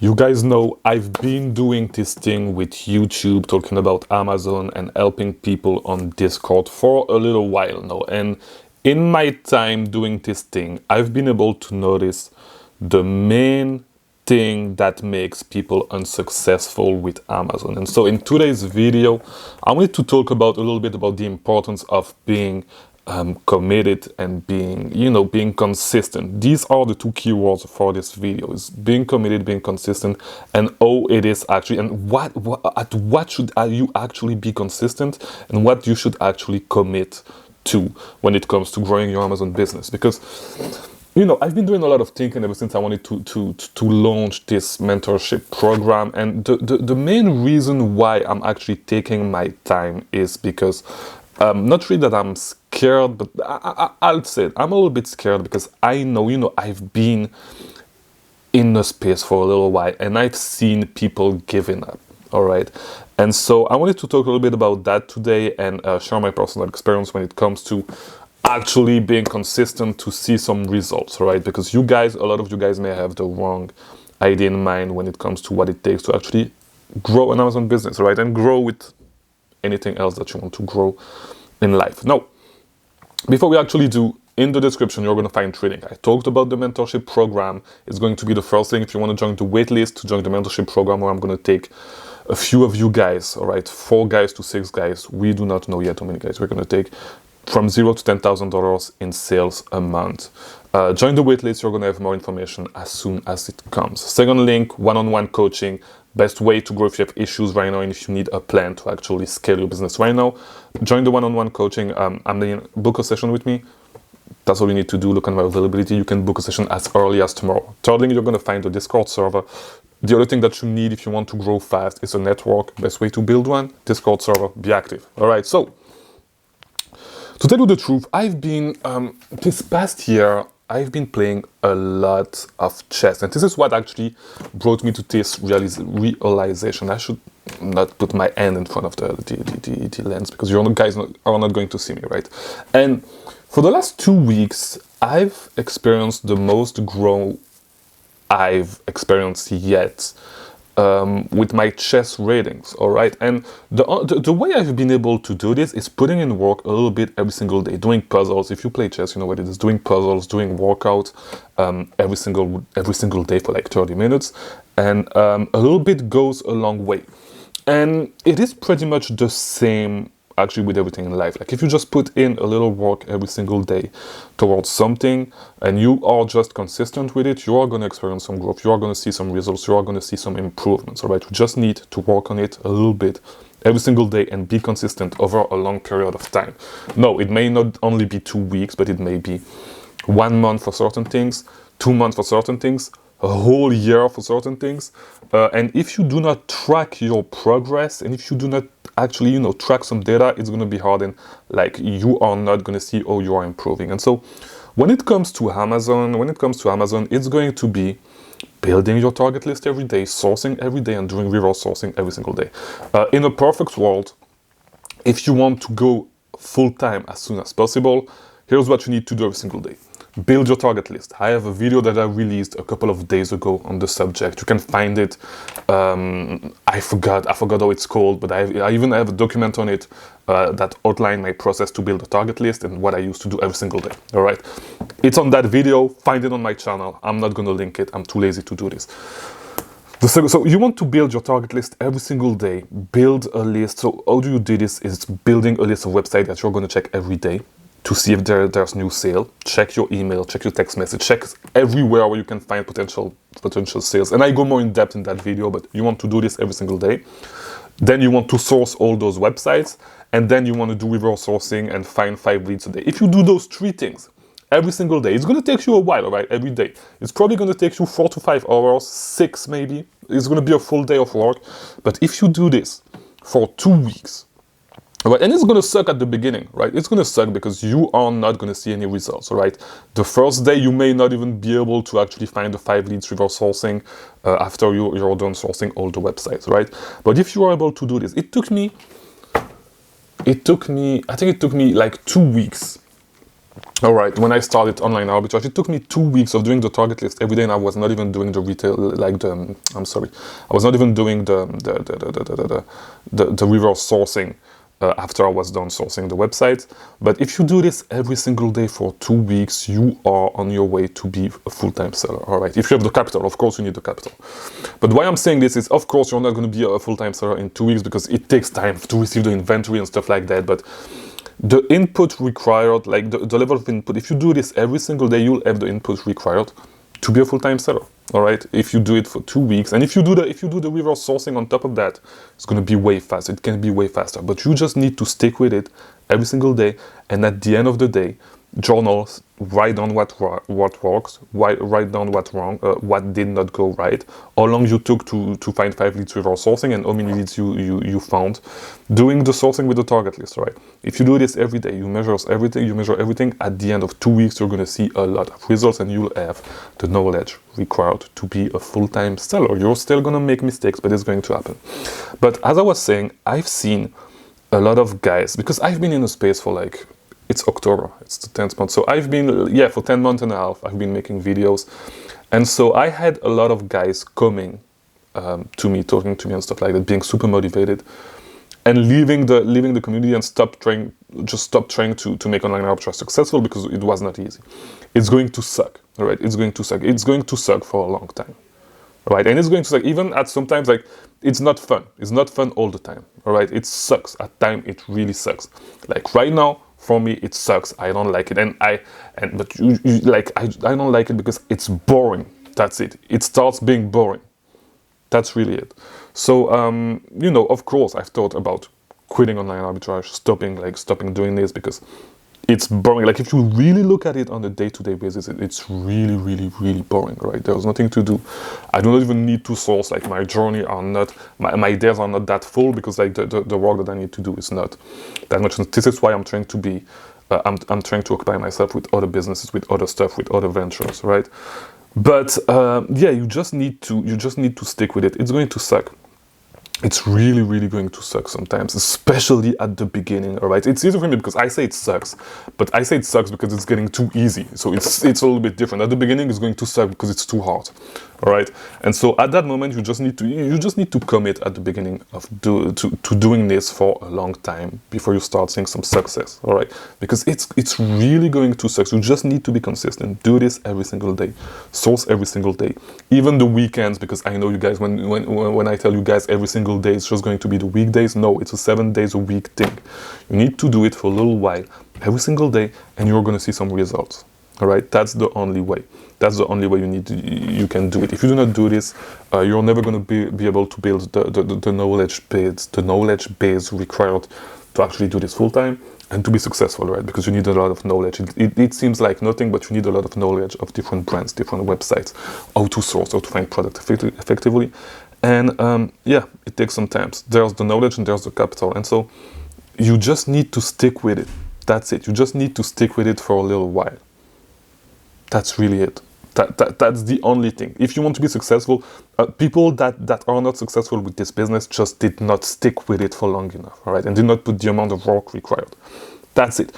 You guys know I've been doing this thing with YouTube, talking about Amazon and helping people on Discord for a little while now. And in my time doing this thing, I've been able to notice the main thing that makes people unsuccessful with Amazon. And so in today's video, I wanted to talk about a little bit about the importance of being committed and being consistent. These are the two keywords for this video: is being committed, being consistent, and how it is actually, and what should you actually be consistent, and what you should actually commit to when it comes to growing your Amazon business. Because I've been doing a lot of thinking ever since I wanted to launch this mentorship program, and the main reason why I'm actually taking my time is because not really that I'm scared, but I'll say it. I'm a little bit scared because I know, I've been in the space for a little while and I've seen people giving up. All right. And so I wanted to talk a little bit about that today and share my personal experience when it comes to actually being consistent to see some results. All right. Because a lot of you guys may have the wrong idea in mind when it comes to what it takes to actually grow an Amazon business, right? And grow with anything else that you want to grow in life. Now, before we actually do, in the description, you're going to find training. I talked about the mentorship program. It's going to be the first thing if you want to join the waitlist to join the mentorship program, where I'm going to take a few of you guys, all right, 4 guys to 6 guys. We do not know yet how many guys we're going to take, from $0 to $10,000 in sales a month. Join the waitlist. You're going to have more information as soon as it comes. Second link, one-on-one coaching. Best way to grow if you have issues right now and if you need a plan to actually scale your business right now. Join the one-on-one coaching. Book a session with me. That's all you need to do. Look at my availability. You can book a session as early as tomorrow. Third link, you're going to find the Discord server. The other thing that you need if you want to grow fast is a network. Best way to build one, Discord server. Be active. All right. So, to tell you the truth, I've been, this past year, I've been playing a lot of chess, and this is what actually brought me to this realization. I should not put my hand in front of the lens because you guys are not going to see me, right? And for the last 2 weeks, I've experienced the most growth I've experienced yet with my chess ratings, all right? And the way I've been able to do this is putting in work a little bit every single day, doing puzzles. If you play chess, you know what it is, doing puzzles, doing workouts every single day for like 30 minutes. And a little bit goes a long way. And it is pretty much the same actually with everything in life. Like if you just put in a little work every single day towards something and you are just consistent with it, you are going to experience some growth. You are going to see some results. You are going to see some improvements. All right. You just need to work on it a little bit every single day and be consistent over a long period of time. No, it may not only be 2 weeks, but it may be 1 month for certain things, 2 months for certain things, a whole year for certain things. And if you do not track your progress, and if you do not actually, track some data, it's going to be hard, and like you are not going to see how you are improving. And so when it comes to Amazon, it's going to be building your target list every day, sourcing every day, and doing reverse sourcing every single day. In a perfect world, if you want to go full-time as soon as possible, here's what you need to do every single day. Build your target list. I have a video that I released a couple of days ago on the subject. You can find it. I forgot how it's called, but I even have a document on it that outline my process to build a target list and what I used to do every single day. All right. It's on that video. Find it on my channel. I'm not going to link it. I'm too lazy to do this. So you want to build your target list every single day. Build a list. So how do you do this? Is building a list of websites that you're going to check every day to see if there's new sale. Check your email, check your text message, check everywhere where you can find potential sales. And I go more in depth in that video, but you want to do this every single day. Then you want to source all those websites, and then you want to do reverse sourcing and find 5 leads a day. If you do those 3 things every single day, it's going to take you a while, all right, every day. It's probably going to take you 4 to 5 hours, 6 maybe. It's going to be a full day of work. But if you do this for 2 weeks, right, and it's going to suck at the beginning, right? It's going to suck because you are not going to see any results, all right? The first day, you may not even be able to actually find the 5 leads reverse sourcing after you're done sourcing all the websites, right? But if you are able to do this, it took me like 2 weeks All right, when I started online arbitrage, it took me 2 weeks of doing the target list every day, and I was not even doing the retail, like the, I'm sorry, I was not even doing the reverse sourcing after I was done sourcing the website. But if you do this every single day for 2 weeks, you are on your way to be a full-time seller, all right? If you have the capital, of course you need the capital. But why I'm saying this is, of course, you're not going to be a full-time seller in 2 weeks because it takes time to receive the inventory and stuff like that, but the input required, like the level of input, if you do this every single day, you'll have the input required to be a full-time seller. All right. If you do it for 2 weeks, and if you do the reverse sourcing on top of that, it's going to be way faster. It can be way faster, but you just need to stick with it every single day. And at the end of the day, journals, write down what works, write down what did not go right, how long you took to find 5 leads reverse sourcing, and how many leads you found doing the sourcing with the target list, right? If you do this every day, you measure everything, at the end of 2 weeks, you're going to see a lot of results, and you'll have the knowledge required to be a full-time seller. You're still going to make mistakes, but it's going to happen. But as I was saying, I've seen a lot of guys, because I've been in a space for like, it's October, it's the 10th month. So I've been, for 10 months and a half, I've been making videos. And so I had a lot of guys coming to me, talking to me and stuff like that, being super motivated and leaving the community and stop trying to make online arbitrage successful because it was not easy. It's going to suck, all right? It's going to suck. It's going to suck for a long time, all right? And it's going to suck even at sometimes, like, it's not fun. It's not fun all the time, all right? It sucks. At times, it really sucks. Like right now, for me, it sucks. I don't like it, I don't like it because it's boring. That's it. It starts being boring. That's really it. So, of course, I've thought about quitting online arbitrage, stopping doing this because it's boring. Like if you really look at it on a day-to-day basis, it's really, really, really boring, right? There's nothing to do. I do not even need to source. Like my journey are not, my days are not that full because like the work that I need to do is not that much. And this is why I'm trying to be, I'm trying to occupy myself with other businesses, with other stuff, with other ventures, right? But you just need to stick with it. It's going to suck. It's really, really going to suck sometimes, especially at the beginning, all right? It's easy for me because I say it sucks, but I say it sucks because it's getting too easy. So it's a little bit different. At the beginning, it's going to suck because it's too hard, all right? And so at that moment, you just need to commit at the beginning of to doing this for a long time before you start seeing some success, all right? Because it's really going to suck. You just need to be consistent. Do this every single day. Source every single day, even the weekends, because I know you guys, when I tell you guys every single day it's just going to be the weekdays. No, it's a 7 days a week thing. You need to do it for a little while, every single day, and you're going to see some results. All right, that's the only way. That's the only way you can do it. If you do not do this, you're never going to be able to build the knowledge base required to actually do this full time and to be successful, right? Because you need a lot of knowledge. It seems like nothing, but you need a lot of knowledge of different brands, different websites, how to source, how to find product effectively. And it takes some time. There's the knowledge and there's the capital. And so you just need to stick with it. That's it. You just need to stick with it for a little while. That's really it. That's the only thing. If you want to be successful, people that are not successful with this business just did not stick with it for long enough, all right? And did not put the amount of work required. That's it.